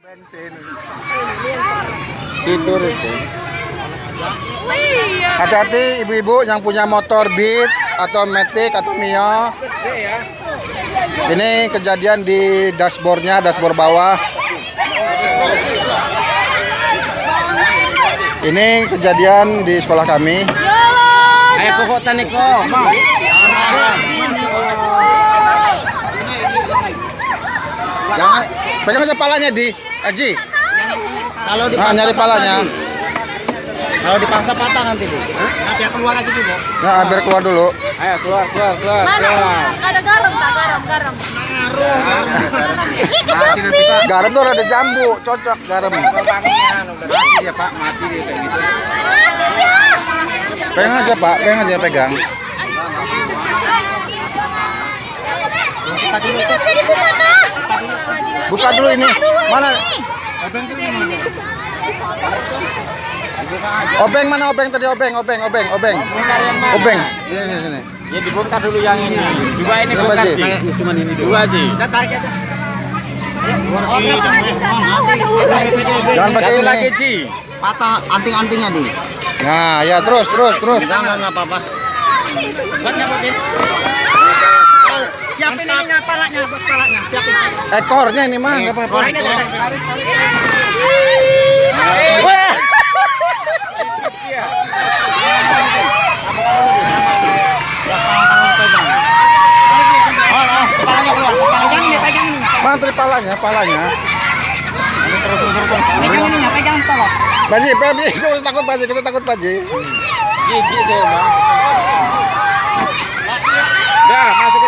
Bensin. Tidur itu. Hati-hati ibu-ibu yang punya motor Beat atau Matic atau Mio. Ini kejadian di dashboardnya, dashboard bawah. Ini kejadian di sekolah kami. Ayo pokok taniko, mau. Jangan pegang aja palanya di Aji. Kalau Nyari palanya. Kalau dipaksa patah nanti, Bu. Biar keluar aja dulu. Nah, biar keluar dulu. Ayo keluar. Mana? Ada garam tak? Garam. Garam tuh ada jambu, cocok garam. Mati ya Pak, mati dia kayak gitu. Pegang aja Pak, pegang. Buka dulu ini. Mana? Obeng mana obeng tadi obeng. Obeng. Sini. Ya dibongkar dulu yang ini. Dua ini Coba, bongkar Ji. Ji. Cuma ini Dua Ji. Kita tarik aja. Jangan pakai Satu ini. lagi Ji. Patah anting-antingnya nih. Nah, ya terus. Enggak apa-apa. Buatnya buat Ji. Siapin ininya palanya, buat palanya. Siapin. Ekornya ini mah enggak apa-apa. Wah. Kepalanya keluar, Mana tadi palanya? Pegang tolong. Baji, kita takut Baji. Jijik saya, Bang. Dah, masuk